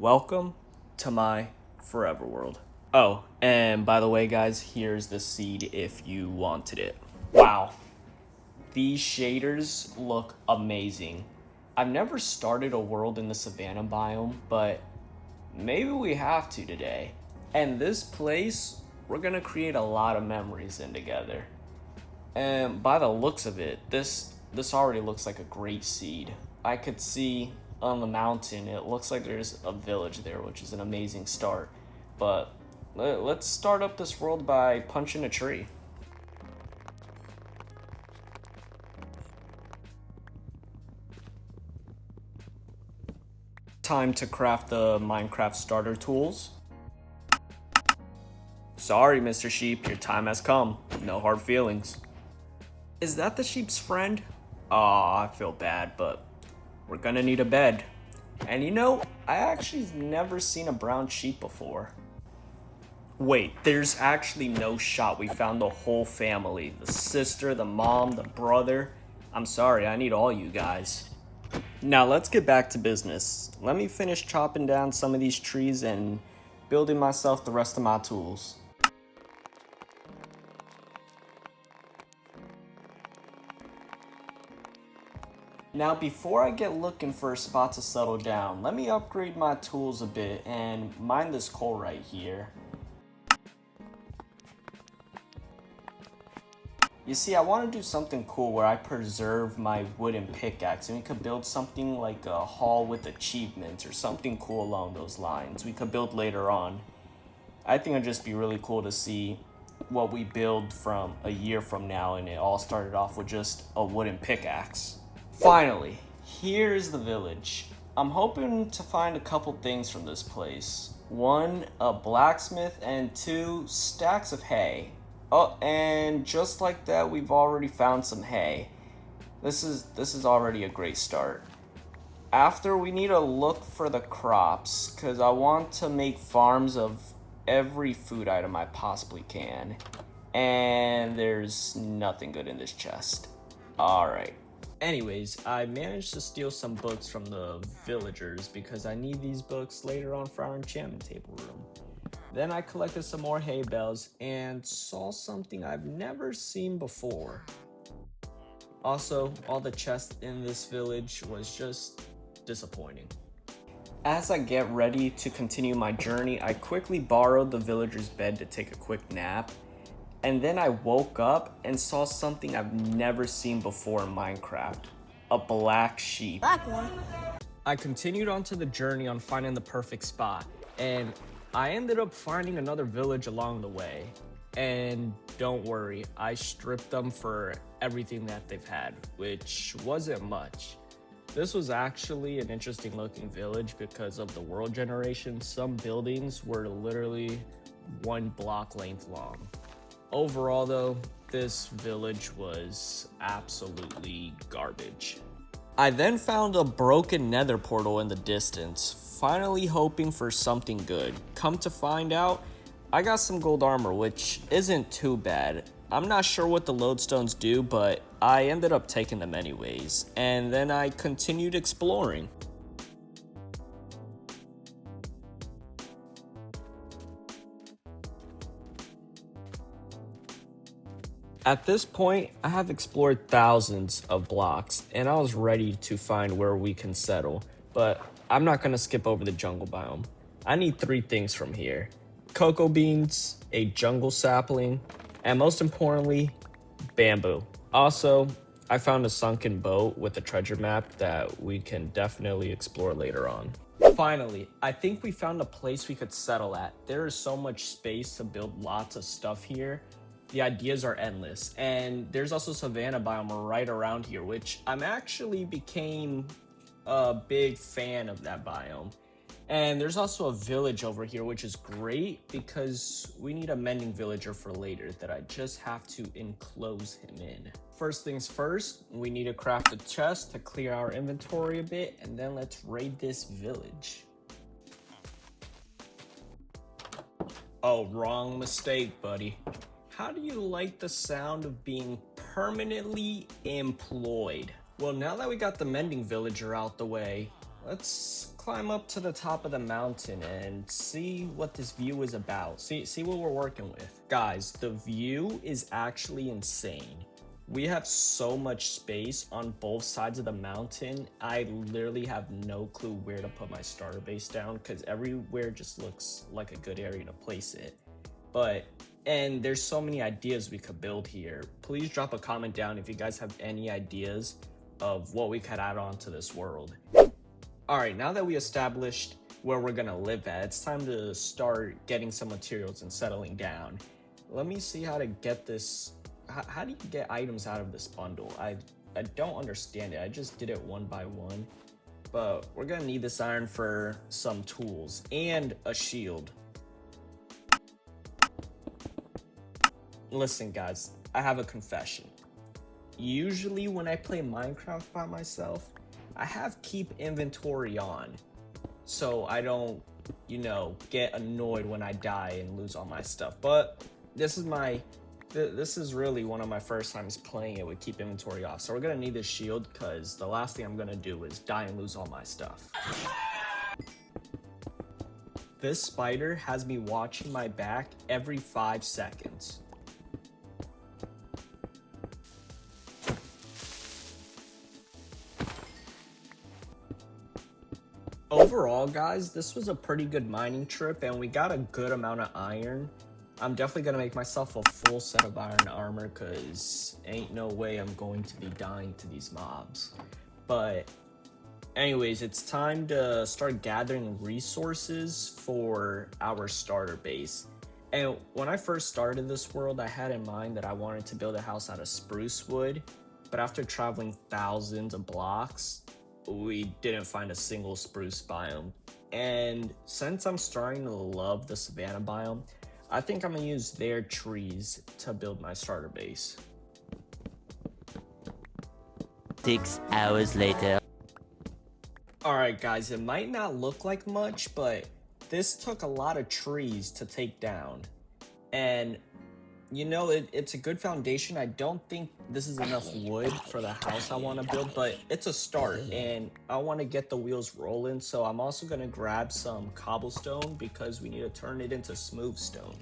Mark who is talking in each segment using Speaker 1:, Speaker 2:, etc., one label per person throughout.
Speaker 1: Welcome to my forever world. Oh, and by the way, guys, here's the seed if you wanted it. Wow, these shaders look amazing. I've never started a world in the savanna biome, but maybe we have to today. And this place, we're gonna create a lot of memories in together. And by the looks of it, this already looks like a great seed. I could see on the mountain, it looks like there's a village there, which is an amazing start. But let's start up this world by punching a tree. Time to craft the Minecraft starter tools. Sorry, Mr. Sheep, your time has come. No hard feelings. Is that the sheep's friend? Aw, I feel bad, but we're gonna need a bed. And you know, I actually never seen a brown sheep before. Wait, there's actually no shot we found the whole family. The sister, the mom, the brother. I'm sorry, I need all you guys. Now let's get back to business. Let me finish chopping down some of these trees and building myself the rest of my tools. Now before I get looking for a spot to settle down, let me upgrade my tools a bit and mine this coal right here. You see, I want to do something cool where I preserve my wooden pickaxe and we could build something like a hall with achievements or something cool along those lines. We could build later on. I think it'd just be really cool to see what we build from a year from now, and it all started off with just a wooden pickaxe. Finally, here's the village. I'm hoping to find a couple things from this place. One, a blacksmith, and two, stacks of hay. Oh, and just like that, we've already found some hay. This is already a great start. After, we need to look for the crops, because I want to make farms of every food item I possibly can. And there's nothing good in this chest. Alright. Anyways, I managed to steal some books from the villagers because I need these books later on for our enchantment table room. Then I collected some more hay bales and saw something I've never seen before. Also, all the chests in this village was just disappointing. As I get ready to continue my journey, I quickly borrowed the villager's bed to take a quick nap. And then I woke up and saw something I've never seen before in Minecraft. A black sheep.
Speaker 2: Black one.
Speaker 1: I continued onto the journey on finding the perfect spot, and I ended up finding another village along the way. And don't worry, I stripped them for everything that they've had, which wasn't much. This was actually an interesting looking village because of the world generation. Some buildings were literally 1 block length long. Overall though, this village was absolutely garbage. I then found a broken nether portal in the distance, finally hoping for something good. Come to find out, I got some gold armor, which isn't too bad. I'm not sure what the lodestones do, but I ended up taking them anyways, and then I continued exploring. At this point, I have explored thousands of blocks, and I was ready to find where we can settle, but I'm not gonna skip over the jungle biome. I need 3 things from here: cocoa beans, a jungle sapling, and most importantly, bamboo. Also, I found a sunken boat with a treasure map that we can definitely explore later on. Finally, I think we found a place we could settle at. There is so much space to build lots of stuff here. The ideas are endless, and there's also savanna biome right around here, which I'm actually became a big fan of that biome. And there's also a village over here, which is great because we need a mending villager for later that I just have to enclose him in. First things first, we need to craft a chest to clear our inventory a bit, and then let's raid this village. Oh, wrong mistake, buddy. How do you like the sound of being permanently employed? Well, now that we got the mending villager out the way, let's climb up to the top of the mountain and see what this view is about. See what we're working with. Guys, the view is actually insane. We have so much space on both sides of the mountain. I literally have no clue where to put my starter base down because everywhere just looks like a good area to place it. And there's so many ideas we could build here. Please drop a comment down if you guys have any ideas of what we could add on to this world. All right, now that we established where we're gonna live at, it's time to start getting some materials and settling down. Let me see how to get this. How do you get items out of this bundle? I don't understand it. I just did it one by one. But we're gonna need this iron for some tools and a shield. Listen guys, I have a confession. Usually when I play Minecraft by myself, I have keep inventory on. So I don't, get annoyed when I die and lose all my stuff. But this is really one of my first times playing it with keep inventory off. So we're gonna need this shield because the last thing I'm gonna do is die and lose all my stuff. This spider has me watching my back every 5 seconds. Overall, guys, this was a pretty good mining trip and we got a good amount of iron. I'm definitely gonna make myself a full set of iron armor because ain't no way I'm going to be dying to these mobs. But anyways, it's time to start gathering resources for our starter base. And when I first started this world, I had in mind that I wanted to build a house out of spruce wood, but after traveling thousands of blocks, we didn't find a single spruce biome. And since I'm starting to love the savanna biome, I think I'm gonna use their trees to build my starter base.
Speaker 2: 6 hours later.
Speaker 1: Alright guys, it might not look like much, but this took a lot of trees to take down. And it's a good foundation. I don't think this is enough wood for the house I want to build, but it's a start and I want to get the wheels rolling. So I'm also going to grab some cobblestone because we need to turn it into smooth stone.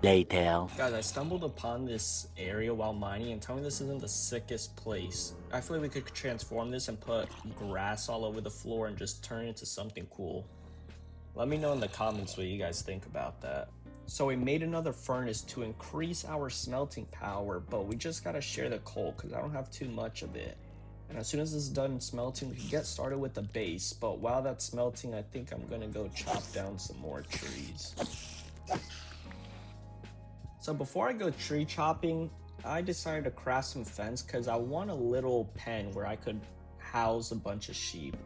Speaker 2: Later.
Speaker 1: Guys, I stumbled upon this area while mining and tell me this isn't the sickest place. I feel like we could transform this and put grass all over the floor and just turn it into something cool. Let me know in the comments what you guys think about that. So we made another furnace to increase our smelting power, but we just gotta share the coal because I don't have too much of it. And as soon as this is done smelting, we can get started with the base. But while that's smelting, I think I'm gonna go chop down some more trees. So before I go tree chopping, I decided to craft some fence because I want a little pen where I could house a bunch of sheep.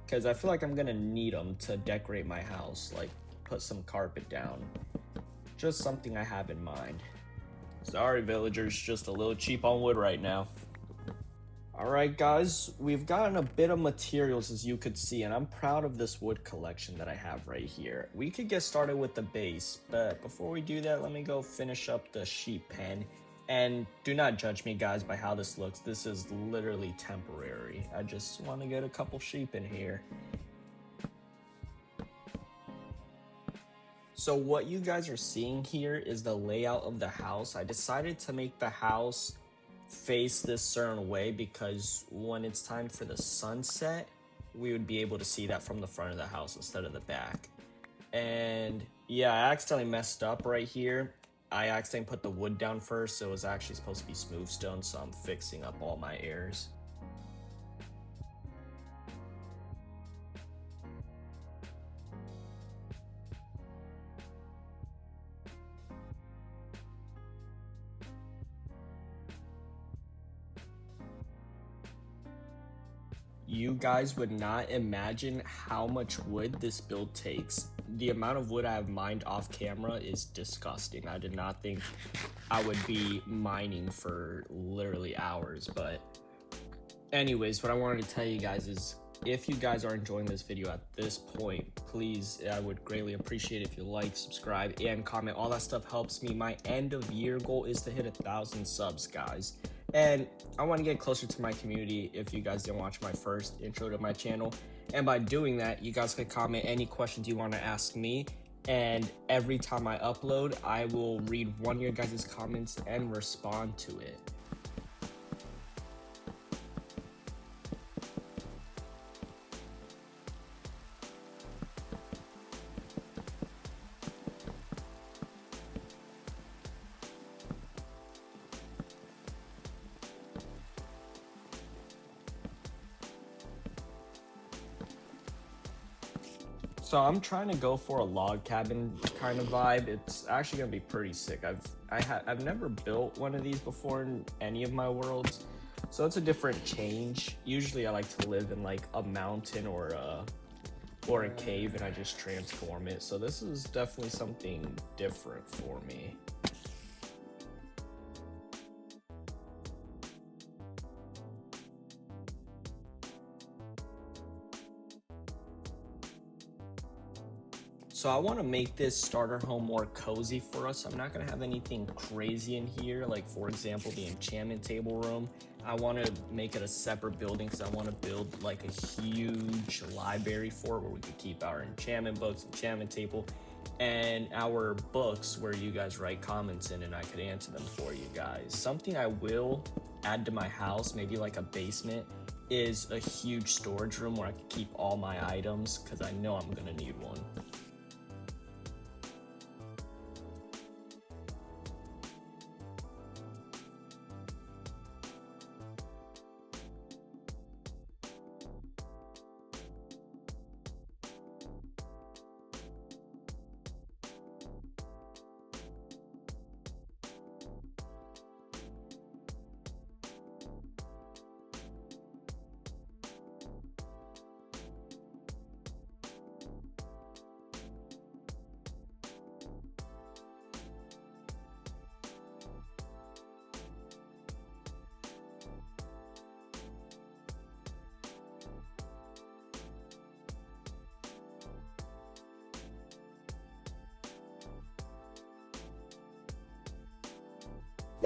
Speaker 1: Because I feel like I'm gonna need them to decorate my house, like put some carpet down. Just something I have in mind. Sorry villagers, just a little cheap on wood right now. Alright guys, we've gotten a bit of materials as you could see, and I'm proud of this wood collection that I have right here. We could get started with the base, but before we do that, let me go finish up the sheep pen. And do not judge me guys by how this looks. This is literally temporary. I just want to get a couple sheep in here. So what you guys are seeing here is the layout of the house. I decided to make the house face this certain way because when it's time for the sunset, we would be able to see that from the front of the house instead of the back. And yeah, I accidentally messed up right here. I accidentally put the wood down first, so it was actually supposed to be smooth stone, so I'm fixing up all my errors. You guys would not imagine how much wood this build takes. The amount of wood I have mined off camera is disgusting. I did not think I would be mining for literally hours, but anyways, what I wanted to tell you guys is if you guys are enjoying this video at this point, please, I would greatly appreciate if you like, subscribe, and comment. All that stuff helps me. My end of year goal is to hit 1,000 subs, guys. And I want to get closer to my community if you guys didn't watch my first intro to my channel.
Speaker 3: And by doing that, you guys can comment any questions you want to ask me. And every time I upload, I will read one of your guys' comments and respond to it. So I'm trying to go for a log cabin kind of vibe. It's actually gonna be pretty sick. I've never built one of these before in any of my worlds, so it's a different change. Usually I like to live in like a mountain or a cave, and I just transform it. So this is definitely something different for me. So I want to make this starter home more cozy for us. I'm not going to have anything crazy in here, like for example the enchantment table room. I want to make it a separate building because I want to build like a huge library for it where we could keep our enchantment books, enchantment table, and our books where you guys write comments in and I could answer them for you guys. Something I will add to my house, maybe like a basement, is a huge storage room where I could keep all my items because I know I'm going to need one.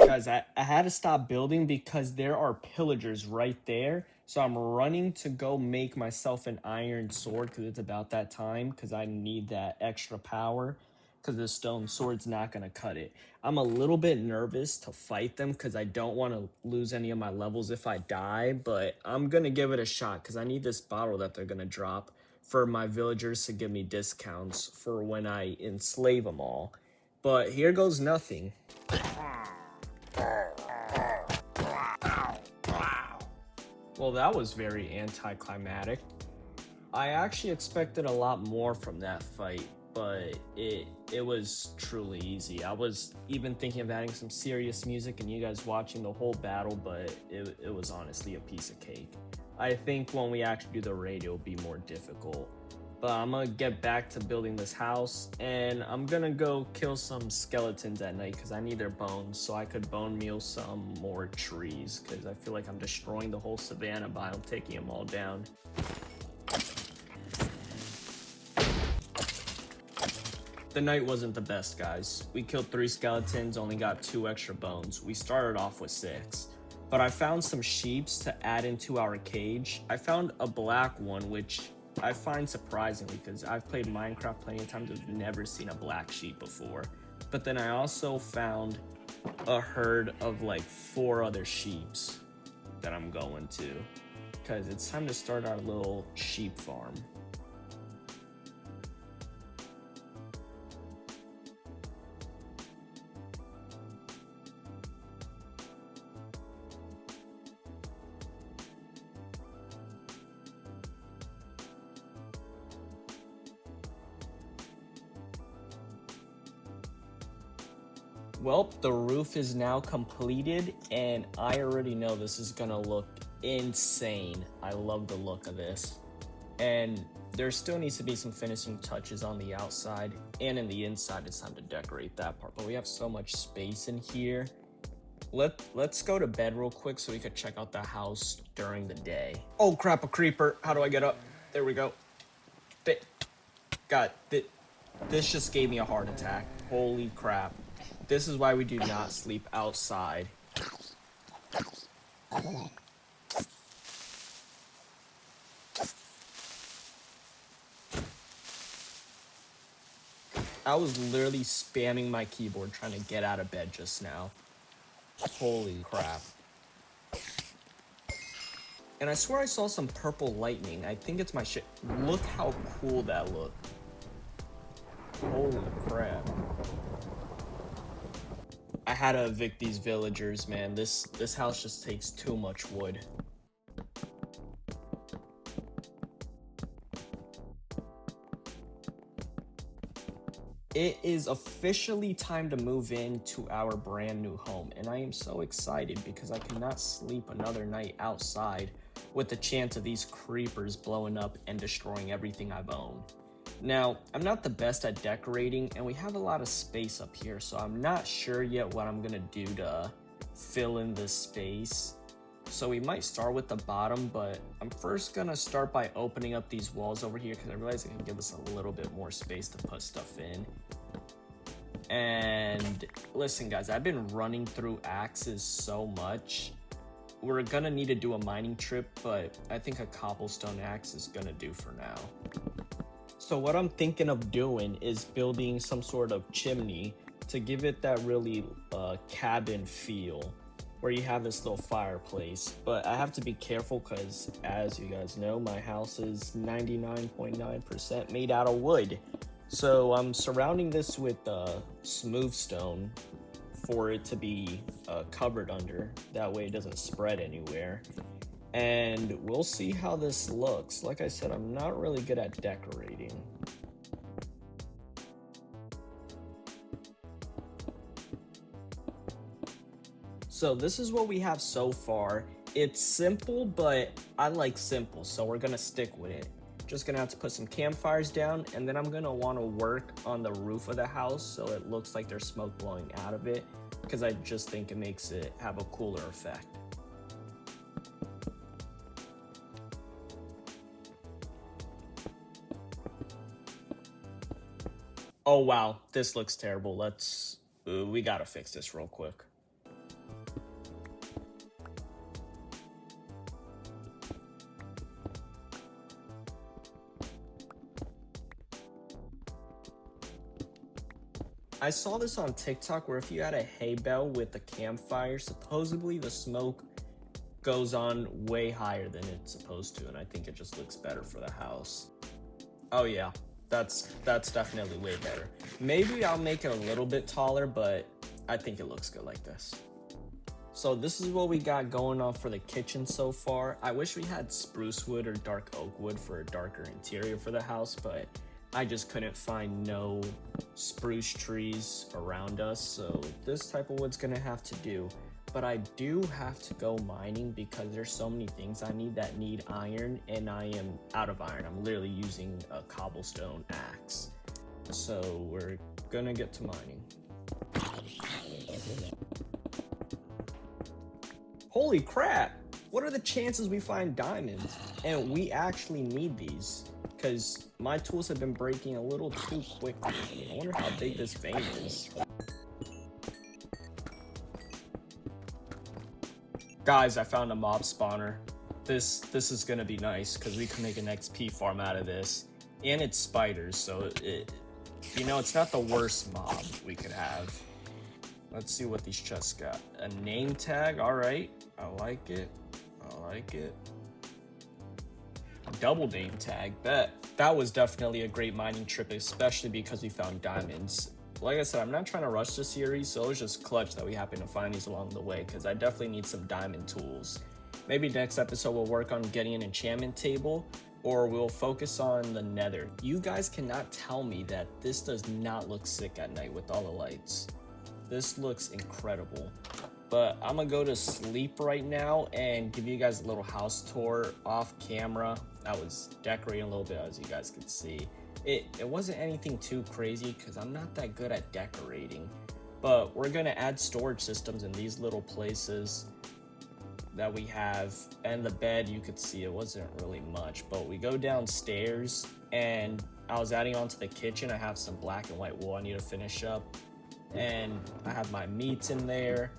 Speaker 3: Guys, I had to stop building because there are pillagers right there. So I'm running to go make myself an iron sword because it's about that time because I need that extra power because the stone sword's not going to cut it. I'm a little bit nervous to fight them because I don't want to lose any of my levels if I die, but I'm going to give it a shot because I need this bottle that they're going to drop for my villagers to give me discounts for when I enslave them all. But here goes nothing. Well, that was very anticlimactic. I actually expected a lot more from that fight, but it was truly easy. I was even thinking of adding some serious music and you guys watching the whole battle, but it was honestly a piece of cake. I think when we actually do the raid, it'll be more difficult. But I'm gonna get back to building this house, and I'm gonna go kill some skeletons at night because I need their bones so I could bone meal some more trees because I feel like I'm destroying the whole savanna biome, taking them all down. The night wasn't the best, guys. We killed 3 skeletons, only got 2 extra bones. We started off with 6. But I found some sheeps to add into our cage. I found a black one, which I find surprising because I've played Minecraft plenty of times. I've never seen a black sheep before. But then I also found a herd of like 4 other sheeps that I'm going to because it's time to start our little sheep farm. Well, the roof is now completed, and I already know this is gonna look insane. I love the look of this. And there still needs to be some finishing touches on the outside, and in the inside, it's time to decorate that part. But we have so much space in here. Let's go to bed real quick so we could check out the house during the day. Oh crap, a creeper. How do I get up? There we go. God, this just gave me a heart attack. Holy crap. This is why we do not sleep outside. I was literally spamming my keyboard trying to get out of bed just now. Holy crap. And I swear I saw some purple lightning. I think it's my shit. Look how cool that looked. Holy crap. I had to evict these villagers, man. This house just takes too much wood. It is officially time to move into our brand new home, and I am so excited because I cannot sleep another night outside with the chance of these creepers blowing up and destroying everything I've owned. Now, I'm not the best at decorating, and we have a lot of space up here, so I'm not sure yet what I'm gonna do to fill in this space. So we might start with the bottom, but I'm first gonna start by opening up these walls over here because I realize it can give us a little bit more space to put stuff in. And listen guys, I've been running through axes so much. We're gonna need to do a mining trip, but I think a cobblestone axe is gonna do for now. So what I'm thinking of doing is building some sort of chimney to give it that really cabin feel, where you have this little fireplace. But I have to be careful because, as you guys know, my house is 99.9% made out of wood. So I'm surrounding this with smooth stone for it to be covered under. That way it doesn't spread anywhere. And we'll see how this looks. Like I said, I'm not really good at decorating. So this is what we have so far. It's simple, but I like simple, so we're gonna stick with it. Just gonna have to put some campfires down, and then I'm gonna wanna work on the roof of the house so it looks like there's smoke blowing out of it, because I just think it makes it have a cooler effect. Oh wow, this looks terrible. We gotta fix this real quick. I saw this on TikTok where if you had a hay bale with a campfire, supposedly the smoke goes on way higher than it's supposed to, and I think it just looks better for the house. Oh yeah, that's definitely way better. Maybe I'll make it a little bit taller, but I think it looks good like this. So this is what we got going on for the kitchen so far. I wish we had spruce wood or dark oak wood for a darker interior for the house, but I just couldn't find no spruce trees around us, so this type of wood's gonna have to do. But I do have to go mining because there's so many things I need that need iron, and I am out of iron. I'm literally using a cobblestone axe. So we're gonna get to mining. Holy crap! What are the chances we find diamonds? And we actually need these, because my tools have been breaking a little too quickly. I wonder how big this vein is. Guys, I found a mob spawner. This is gonna be nice because we can make an XP farm out of this. And it's spiders, so it's not the worst mob we could have. Let's see what these chests got. A name tag, alright. I like it. I like it. Double name tag, bet. That was definitely a great mining trip, especially because we found diamonds. Like I said, I'm not trying to rush the series, so it was just clutch that we happened to find these along the way, because I definitely need some diamond tools. Maybe next episode we'll work on getting an enchantment table, or we'll focus on the nether. You guys cannot tell me that this does not look sick at night with all the lights. This looks incredible. But I'm gonna go to sleep right now and give you guys a little house tour off camera. I was decorating a little bit, as you guys could see. It wasn't anything too crazy because I'm not that good at decorating. But we're gonna add storage systems in these little places that we have. And the bed, you could see it wasn't really much. But we go downstairs and I was adding on to the kitchen. I have some black and white wool I need to finish up. And I have my meats in there.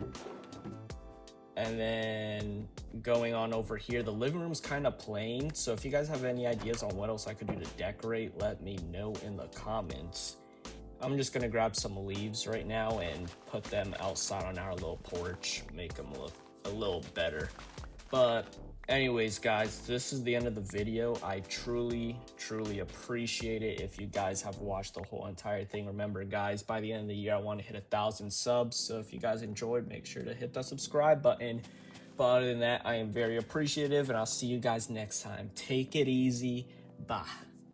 Speaker 3: And then going on over here, the living room's kind of plain. So if you guys have any ideas on what else I could do to decorate, let me know in the comments. I'm just gonna grab some leaves right now and put them outside on our little porch, make them look a little better. But anyways, guys, this is the end of the video. I truly appreciate it if you guys have watched the whole entire thing. Remember, guys, by the end of the year, I want to hit 1,000 subs. So if you guys enjoyed, make sure to hit that subscribe button. But other than that, I am very appreciative, and I'll see you guys next time. Take it easy. Bye.